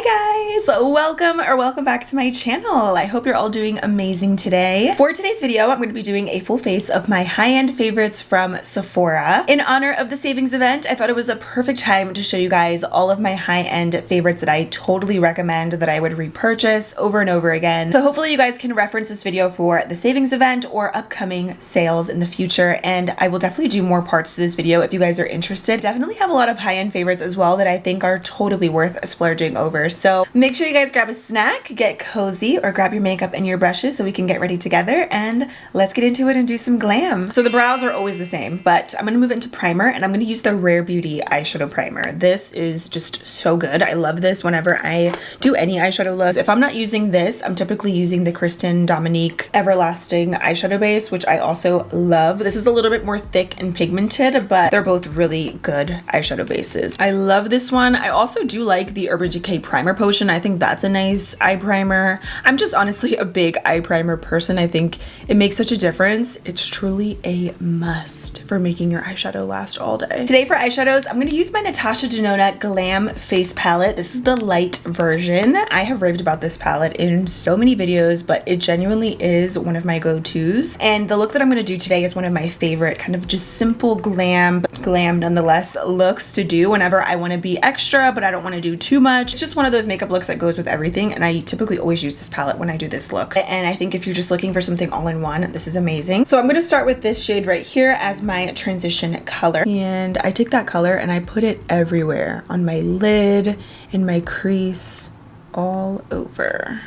Hi guys, welcome back to my channel. I hope you're all doing amazing today. For today's video, I'm going to be doing a full face of my high-end favorites from Sephora. In honor of the savings event, I thought it was a perfect time to show you guys all of my high-end favorites that I totally recommend that I would repurchase over and over again. So hopefully you guys can reference this video for the savings event or upcoming sales in the future, and I will definitely do more parts to this video if you guys are interested. Definitely have a lot of high-end favorites as well that I think are totally worth splurging over. So make sure you guys grab a snack, get cozy, or grab your makeup and your brushes so we can get ready together, and let's get into it and do some glam. So the brows are always the same, but I'm gonna move into primer, and I'm gonna use the Rare Beauty eyeshadow primer. This is just so good. I love this whenever I do any eyeshadow looks. If I'm not using this, I'm typically using the Kristen Dominique Everlasting eyeshadow base, which I also love. This is a little bit more thick and pigmented, but they're both really good eyeshadow bases. I love this one. I also do like the Urban Decay Primer Potion. I think that's a nice eye primer. I'm just honestly a big eye primer person. I think it makes such a difference. It's truly a must for making your eyeshadow last all day. Today for eyeshadows, I'm going to use my Natasha Denona Glam Face Palette. This is the light version. I have raved about this palette in so many videos, but it genuinely is one of my go-tos. And the look that I'm going to do today is one of my favorite kind of just simple glam, but glam nonetheless looks to do whenever I want to be extra, but I don't want to do too much. It's just one of those makeup looks that goes with everything, and I typically always use this palette when I do this look. And I think if you're just looking for something all-in-one, this is amazing. So I'm going to start with this shade right here as my transition color, and I take that color and I put it everywhere, on my lid, in my crease, all over.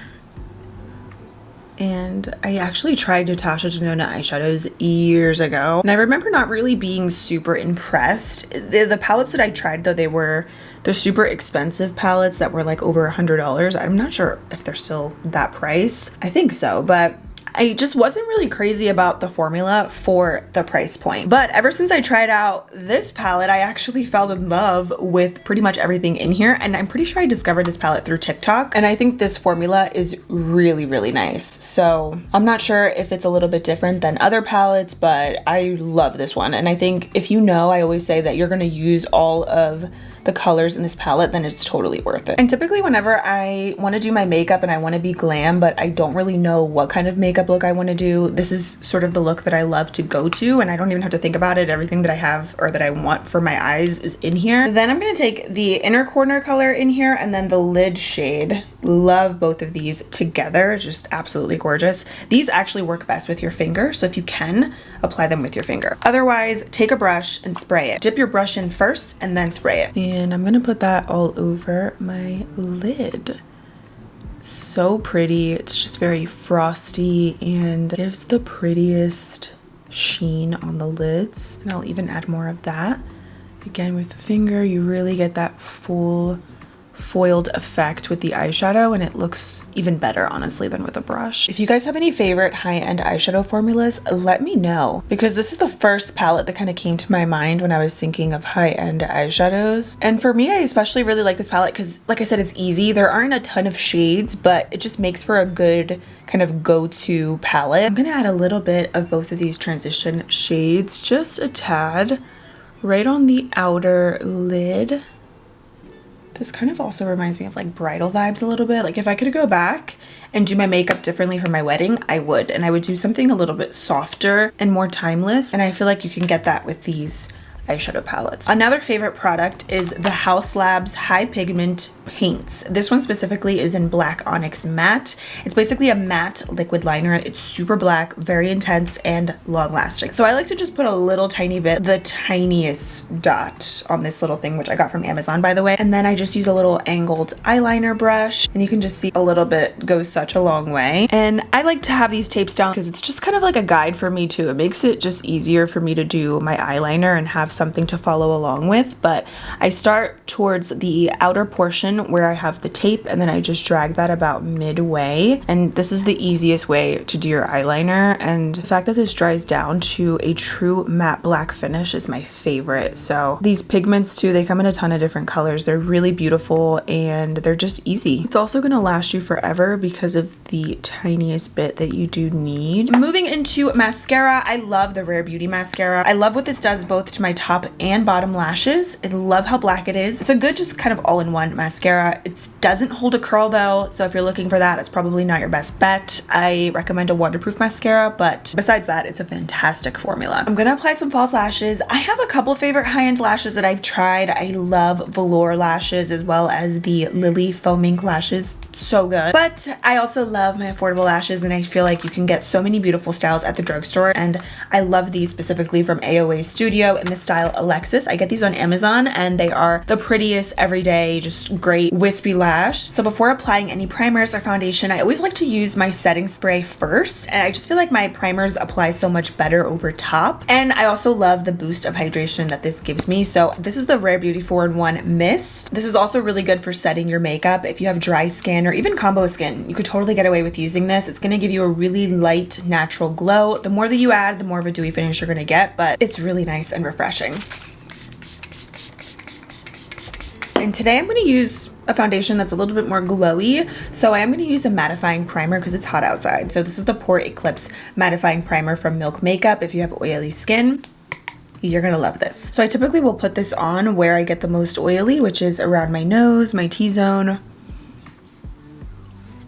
And I actually tried Natasha Denona eyeshadows years ago, and I remember not really being super impressed. The palettes that I tried, though, they're super expensive palettes that were like over $100. I'm not sure if they're still that price. I think so, but I just wasn't really crazy about the formula for the price point. But ever since I tried out this palette, I actually fell in love with pretty much everything in here. And I'm pretty sure I discovered this palette through TikTok. And I think this formula is really, really nice. So I'm not sure if it's a little bit different than other palettes, but I love this one. And I think if you know, I always say that you're gonna use all of the colors in this palette, then it's totally worth it. And typically whenever I want to do my makeup and I want to be glam, but I don't really know what kind of makeup look I want to do, this is sort of the look that I love to go to, and I don't even have to think about it. Everything that I have or that I want for my eyes is in here. Then I'm going to take the inner corner color in here and then the lid shade. Love both of these together, just absolutely gorgeous. These actually work best with your finger, so if you can, apply them with your finger. Otherwise, take a brush and spray it. Dip your brush in first and then spray it. And I'm gonna put that all over my lid. So pretty. It's just very frosty and gives the prettiest sheen on the lids. And I'll even add more of that. Again, with the finger, you really get that full foiled effect with the eyeshadow, and it looks even better, honestly, than with a brush. If you guys have any favorite high-end eyeshadow formulas, let me know, because this is the first palette that kind of came to my mind when I was thinking of high-end eyeshadows. And for me, I especially really like this palette because, like I said, it's easy. There aren't a ton of shades, but it just makes for a good kind of go-to palette. I'm gonna add a little bit of both of these transition shades, just a tad, right on the outer lid. This kind of also reminds me of like bridal vibes a little bit. Like if I could go back and do my makeup differently for my wedding, I would. And I would do something a little bit softer and more timeless. And I feel like you can get that with these eyeshadow palettes. Another favorite product is the Haus Labs High Pigment Paints. This one specifically is in Black Onyx Matte. It's basically a matte liquid liner. It's super black, very intense, and long lasting. So I like to just put a little tiny bit, the tiniest dot on this little thing, which I got from Amazon, by the way. And then I just use a little angled eyeliner brush, and you can just see a little bit goes such a long way. And I like to have these tapes down because it's just kind of like a guide for me too. It makes it just easier for me to do my eyeliner and have something to follow along with. But I start towards the outer portion where I have the tape, and then I just drag that about midway. And this is the easiest way to do your eyeliner, and the fact that this dries down to a true matte black finish is my favorite. So these pigments too, they come in a ton of different colors. They're really beautiful and they're just easy. It's also gonna last you forever because of the tiniest bit that you do need. Moving into mascara, I love the Rare Beauty mascara. I love what this does both to my top and bottom lashes. I love how black it is. It's a good just kind of all-in-one mascara. It doesn't hold a curl though, so if you're looking for that, it's probably not your best bet. I recommend a waterproof mascara, but besides that, it's a fantastic formula. I'm gonna apply some false lashes. I have a couple favorite high-end lashes that I've tried. I love velour lashes as well as the Lily Foam Ink lashes. So good. But I also love my affordable lashes, and I feel like you can get so many beautiful styles at the drugstore, and I love these specifically from AOA Studio in the style Alexis. I get these on Amazon and they are the prettiest everyday, just great wispy lash. So before applying any primers or foundation, I always like to use my setting spray first, and I just feel like my primers apply so much better over top. And I also love the boost of hydration that this gives me. So this is the Rare Beauty 4-in-1 Mist. This is also really good for setting your makeup. If you have dry skin or even combo skin, you could totally get away with using this. It's going to give you a really light, natural glow. The more that you add, the more of a dewy finish you're going to get, but it's really nice and refreshing. And today I'm going to use a foundation that's a little bit more glowy. So I am going to use a mattifying primer because it's hot outside. So this is the Pore Eclipse Mattifying Primer from Milk Makeup. If you have oily skin, you're gonna love this. So I typically will put this on where I get the most oily, which is around my nose, my T-zone.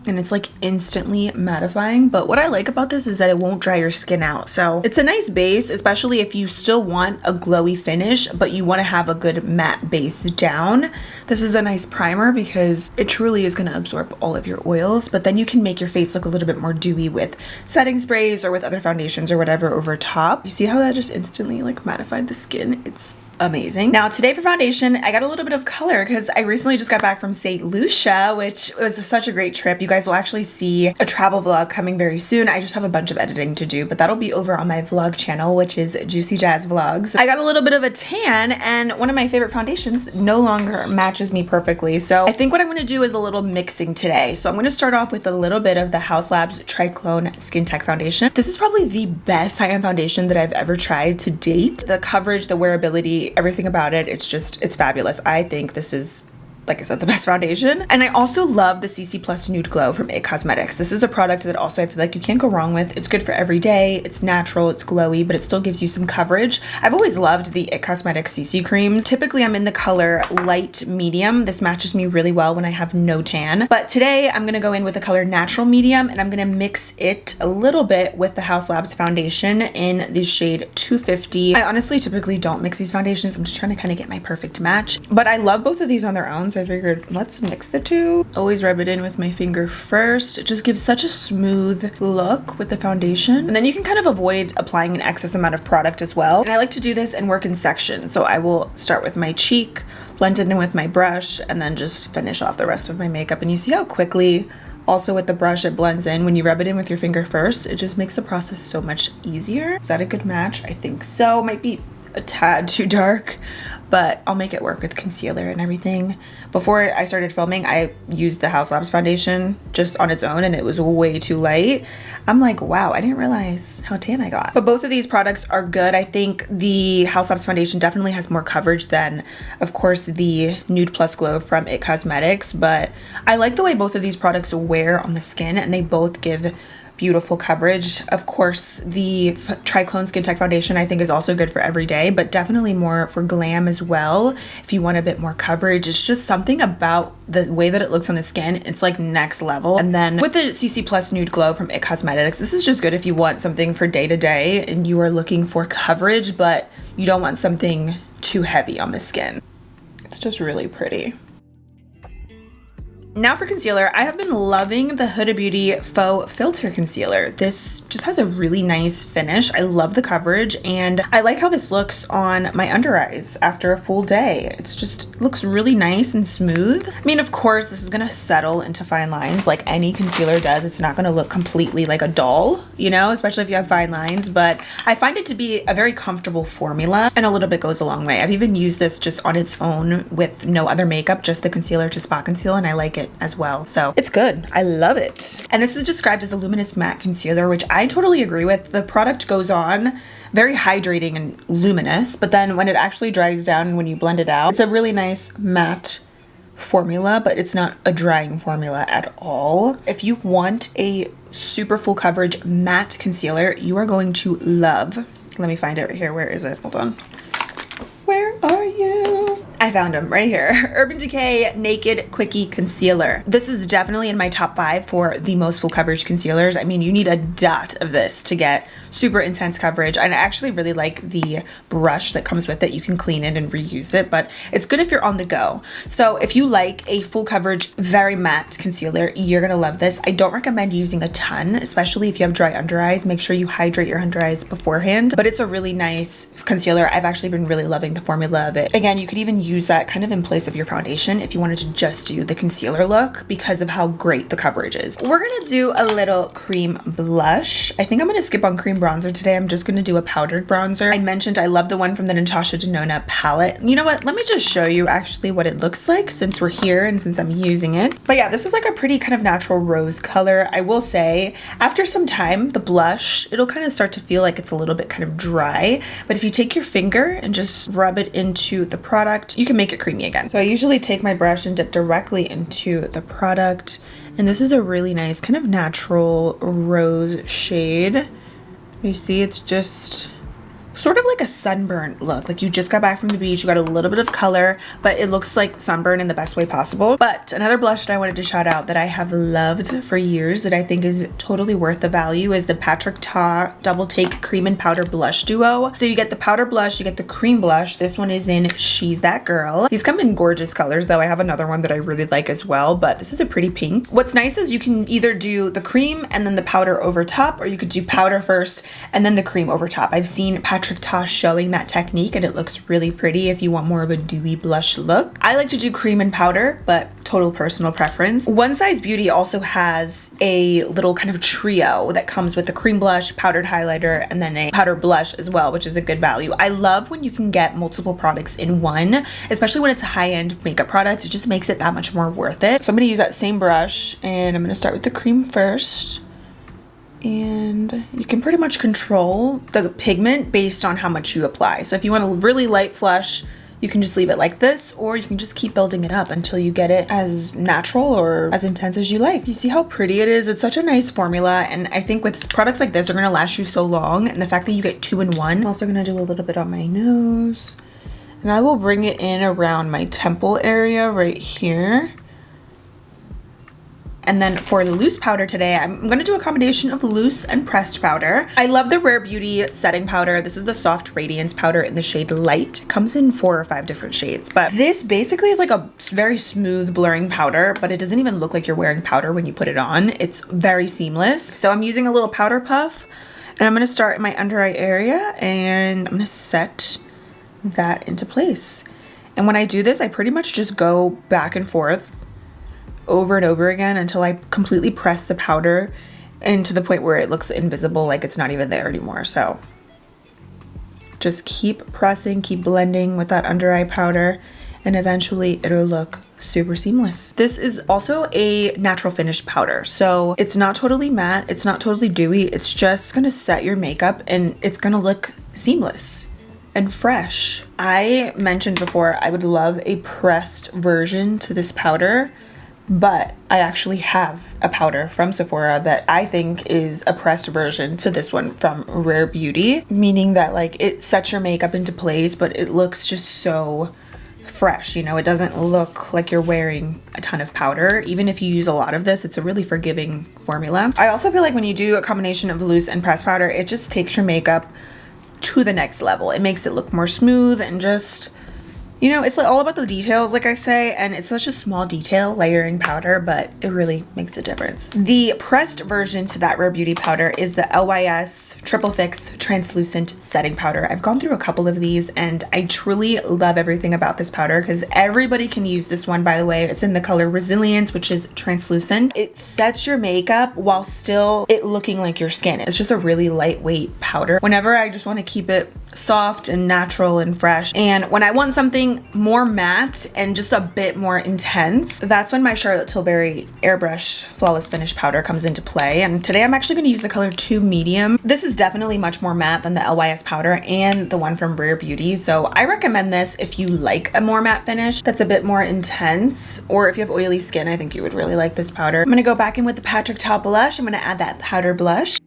And it's like instantly mattifying. But what I like about this is that it won't dry your skin out. So it's a nice base, especially if you still want a glowy finish, but you want to have a good matte base down. This is a nice primer because it truly is going to absorb all of your oils, but then you can make your face look a little bit more dewy with setting sprays or with other foundations or whatever over top. You see how that just instantly like mattified the skin? It's amazing. Now today for foundation, I got a little bit of color because I recently just got back from St. Lucia, which was such a great trip. You guys will actually see a travel vlog coming very soon. I just have a bunch of editing to do, but that'll be over on my vlog channel, which is JuicyJas Vlogs. I got a little bit of a tan, and one of my favorite foundations no longer matches me perfectly. So I think what I'm going to do is a little mixing today. So I'm going to start off with a little bit of the Haus Labs Triclone Skin Tech Foundation. This is probably the best high-end foundation that I've ever tried to date. The coverage, the wearability, everything about it, it's fabulous. I think this is, like I said, the best foundation. And I also love the CC Plus Nude Glow from IT Cosmetics. This is a product that also I feel like you can't go wrong with. It's good for every day. It's natural, it's glowy, but it still gives you some coverage. I've always loved the IT Cosmetics CC creams. Typically I'm in the color light medium. This matches me really well when I have no tan. But today I'm gonna go in with the color natural medium, and I'm gonna mix it a little bit with the Haus Labs foundation in the shade 250. I honestly typically don't mix these foundations. I'm just trying to kind of get my perfect match. But I love both of these on their own. So I figured let's mix the two. Always rub it in with my finger first. It just gives such a smooth look with the foundation. And then you can kind of avoid applying an excess amount of product as well. And I like to do this and work in sections. So I will start with my cheek, blend it in with my brush, and then just finish off the rest of my makeup. And you see how quickly also with the brush it blends in. When you rub it in with your finger first, it just makes the process so much easier. Is that a good match? I think so. Might be a tad too dark, but I'll make it work with concealer and everything. Before I started filming, I used the Haus Labs foundation just on its own, and it was way too light. I'm like, wow, I didn't realize how tan I got. But both of these products are good. I think the Haus Labs foundation definitely has more coverage than, of course, the Nude Plus Glow from IT Cosmetics, but I like the way both of these products wear on the skin, and they both give beautiful coverage. Of course, the Triclone Skin Tech Foundation I think is also good for every day, but definitely more for glam as well. If you want a bit more coverage, it's just something about the way that it looks on the skin. It's like next level. And then with the CC Plus Nude Glow from IT Cosmetics, this is just good if you want something for day to day and you are looking for coverage, but you don't want something too heavy on the skin. It's just really pretty. Now for concealer, I have been loving the Huda Beauty Faux Filter Concealer. This just has a really nice finish. I love the coverage, and I like how this looks on my under eyes after a full day. It's just looks really nice and smooth. I mean, of course, this is gonna settle into fine lines like any concealer does. It's not gonna look completely like a doll, you know, especially if you have fine lines, but I find it to be a very comfortable formula, and a little bit goes a long way. I've even used this just on its own with no other makeup, just the concealer to spot conceal, and I like it as well. So it's good. I love it. And this is described as a luminous matte concealer, which I totally agree with. The product goes on very hydrating and luminous, but then when it actually dries down, when you blend it out, it's a really nice matte formula, but it's not a drying formula at all. If you want a super full coverage matte concealer, you are going to love, let me find it right here. Where is it? Hold on. Where are you? I found them right here. Urban Decay Naked Quickie Concealer. This is definitely in my top 5 for the most full coverage concealers. I mean, you need a dot of this to get super intense coverage. And I actually really like the brush that comes with it. You can clean it and reuse it, but it's good if you're on the go. So if you like a full coverage, very matte concealer, you're gonna love this. I don't recommend using a ton, especially if you have dry under eyes. Make sure you hydrate your under eyes beforehand, but it's a really nice concealer. I've actually been really loving the formula of it. Again, you could even use that kind of in place of your foundation if you wanted to just do the concealer look because of how great the coverage is. We're gonna do a little cream blush. I think I'm gonna skip on cream bronzer today. I'm just gonna do a powdered bronzer. I mentioned I love the one from the Natasha Denona palette. You know what? Let me just show you actually what it looks like since we're here and since I'm using it. But yeah, this is like a pretty kind of natural rose color. I will say after some time, the blush, it'll kind of start to feel like it's a little bit kind of dry. But if you take your finger and just rub it into the product, you can make it creamy again. So I usually take my brush and dip directly into the product. And this is a really nice kind of natural rose shade. You see, it's just sort of like a sunburn look. Like you just got back from the beach, you got a little bit of color, but it looks like sunburn in the best way possible. But another blush that I wanted to shout out that I have loved for years that I think is totally worth the value is the Patrick Ta Double Take Cream and Powder Blush Duo. So you get the powder blush, you get the cream blush. This one is in She's That Girl. These come in gorgeous colors though. I have another one that I really like as well, but this is a pretty pink. What's nice is you can either do the cream and then the powder over top, or you could do powder first and then the cream over top. I've seen Patrick Ta showing that technique and it looks really pretty if you want more of a dewy blush look. I like to do cream and powder, but total personal preference. One Size Beauty also has a little kind of trio that comes with the cream blush, powdered highlighter, and then a powder blush as well, which is a good value. I love when you can get multiple products in one, especially when it's a high-end makeup product. It just makes it that much more worth it. So I'm gonna use that same brush and I'm gonna start with the cream first. And you can pretty much control the pigment based on how much you apply. So if you want a really light flush, you can just leave it like this, or you can just keep building it up until you get it as natural or as intense as you like. You see how pretty it is? It's such a nice formula, and I think with products like this, they're gonna last you so long, and the fact that you get 2 in 1. I'm also gonna do a little bit on my nose, and I will bring it in around my temple area right here. And then for the loose powder today, I'm gonna do a combination of loose and pressed powder. I love the Rare Beauty setting powder. This is the Soft Radiance powder in the shade Light. It comes in 4 or 5 different shades, but this basically is like a very smooth blurring powder, but it doesn't even look like you're wearing powder when you put it on. It's very seamless. So I'm using a little powder puff, and I'm gonna start in my under eye area, and I'm gonna set that into place. And when I do this, I pretty much just go back and forth over and over again until I completely press the powder and to the point where it looks invisible, like it's not even there anymore. So just keep pressing, keep blending with that under eye powder, and eventually it'll look super seamless. This is also a natural finish powder, so it's not totally matte, it's not totally dewy, it's just gonna set your makeup and it's gonna look seamless and fresh. I mentioned before I would love a pressed version to this powder, but I actually have a powder from Sephora that I think is a pressed version to this one from Rare Beauty, meaning that like it sets your makeup into place, but it looks just so fresh. You know, it doesn't look like you're wearing a ton of powder. Even if you use a lot of this, it's a really forgiving formula. I also feel like when you do a combination of loose and pressed powder, it just takes your makeup to the next level. It makes it look more smooth and just, you know, it's all about the details, like I say, and it's such a small detail, layering powder, but it really makes a difference. The pressed version to that Rare Beauty powder is the LYS Triple Fix Translucent Setting Powder. I've gone through a couple of these, and I truly love everything about this powder because everybody can use this one, by the way. It's in the color Resilience, which is translucent. It sets your makeup while still it looking like your skin. It's just a really lightweight powder. Whenever I just want to keep it soft and natural and fresh, and when I want something more matte and just a bit more intense, that's when my Charlotte Tilbury Airbrush Flawless Finish powder comes into play. And today I'm actually going to use the color 2 Medium. This is definitely much more matte than the LYS powder and the one from Rare Beauty, so I recommend this if you like a more matte finish that's a bit more intense, or if you have oily skin, I think you would really like this powder. I'm going to go back in with the Patrick Ta blush. I'm going to add that powder blush.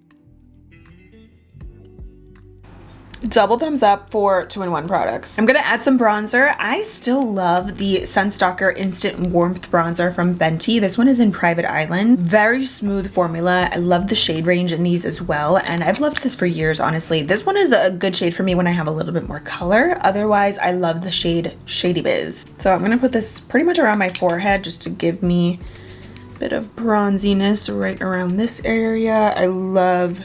Double thumbs up for 2-in-1 products. I'm gonna add some bronzer. I still love the Sunstalker Instant Warmth Bronzer from Fenty. This one is in Private Island. Very smooth formula. I love the shade range in these as well, and I've loved this for years, honestly. This one is a good shade for me when I have a little bit more color. Otherwise, I love the shade Shady Biz. So I'm gonna put this pretty much around my forehead just to give me a bit of bronziness right around this area. I love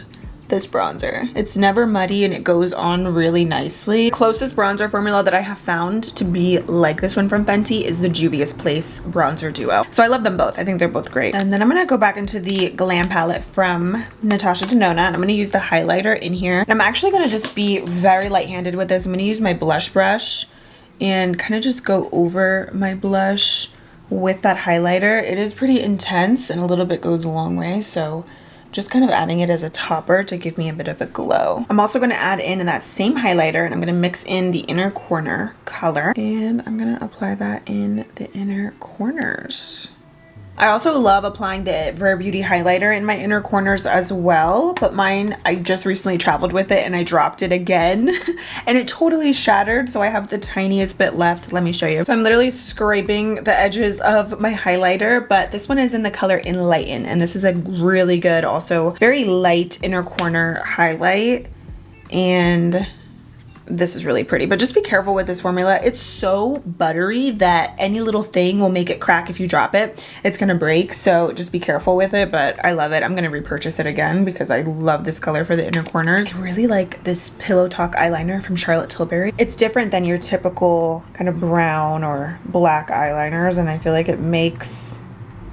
this bronzer. It's never muddy and it goes on really nicely. Closest bronzer formula that I have found to be like this one from Fenty is the Juvia's Place Bronzer Duo. So I love them both. I think they're both great. And then I'm gonna go back into the Glam palette from Natasha Denona, and I'm gonna use the highlighter in here. And I'm actually gonna just be very light-handed with this. I'm gonna use my blush brush and kind of just go over my blush with that highlighter. It is pretty intense and a little bit goes a long way, so just kind of adding it as a topper to give me a bit of a glow. I'm also going to add in that same highlighter, and I'm going to mix in the inner corner color, and I'm going to apply that in the inner corners. I also love applying the Rare Beauty highlighter in my inner corners as well, but mine, I just recently traveled with it and I dropped it again and it totally shattered, so I have the tiniest bit left. Let me show you. So I'm literally scraping the edges of my highlighter, but this one is in the color Enlighten, and this is a really good, also very light inner corner highlight, and this is really pretty. But just be careful with this formula. It's so buttery that any little thing will make it crack. If you drop it, it's gonna break, so just be careful with it. But I love it. I'm gonna repurchase it again because I love this color for the inner corners. I really like this Pillow Talk eyeliner from Charlotte Tilbury. It's different than your typical kind of brown or black eyeliners, and I feel like it makes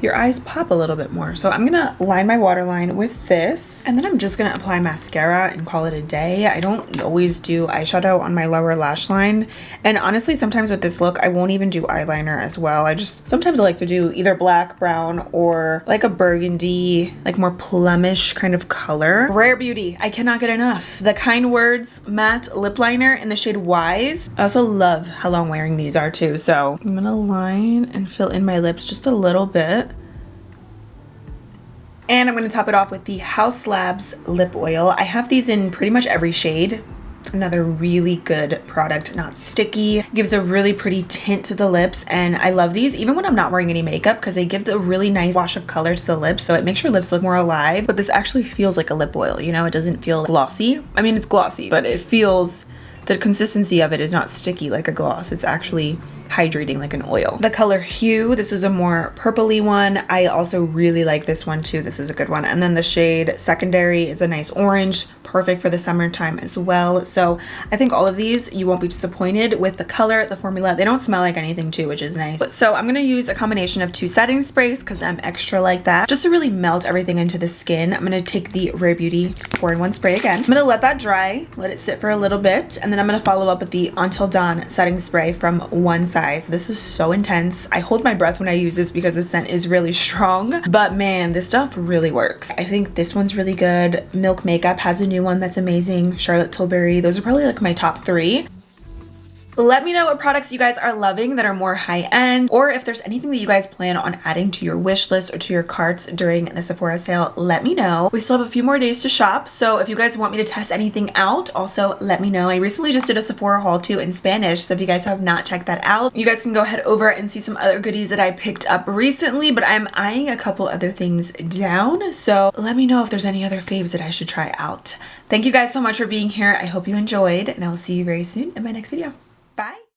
your eyes pop a little bit more. So I'm gonna line my waterline with this, and then I'm just gonna apply mascara and call it a day. I don't always do eyeshadow on my lower lash line, and honestly sometimes with this look I won't even do eyeliner as well. Sometimes I like to do either black, brown, or like a burgundy, like more plumish kind of color. Rare Beauty, I cannot get enough. The Kind Words matte lip liner in the shade Wise. I also love how long wearing these are too, so I'm gonna line and fill in my lips just a little bit. And I'm going to top it off with the Haus Labs lip oil. I have these in pretty much every shade. Another really good product, not sticky, gives a really pretty tint to the lips, and I love these even when I'm not wearing any makeup because they give a really nice wash of color to the lips, so it makes your lips look more alive. But this actually feels like a lip oil, you know? It doesn't feel glossy. I mean, it's glossy, but it feels, the consistency of it is not sticky like a gloss. It's actually hydrating like an oil. The color Hue, this is a more purpley one. I also really like this one too. This is a good one. And then the shade Secondary is a nice orange, perfect for the summertime as well. So I think all of these, you won't be disappointed with the color, the formula. They don't smell like anything too, which is nice. So I'm gonna use a combination of 2 setting sprays because I'm extra like that, just to really melt everything into the skin. I'm gonna take the Rare Beauty 4-in-1 spray again. I'm gonna let that dry, let it sit for a little bit, and then I'm gonna follow up with the Until Dawn setting spray from One Side. This is so intense. I hold my breath when I use this because the scent is really strong, but man, this stuff really works. I think this one's really good. Milk Makeup has a new one that's amazing. Charlotte Tilbury. Those are probably like my top 3. Let me know what products you guys are loving that are more high-end, or if there's anything that you guys plan on adding to your wish list or to your carts during the Sephora sale, let me know. We still have a few more days to shop, so if you guys want me to test anything out, also let me know. I recently just did a Sephora haul too in Spanish, so if you guys have not checked that out, you guys can go head over and see some other goodies that I picked up recently, but I'm eyeing a couple other things down, so let me know if there's any other faves that I should try out. Thank you guys so much for being here. I hope you enjoyed, and I will see you very soon in my next video. Bye.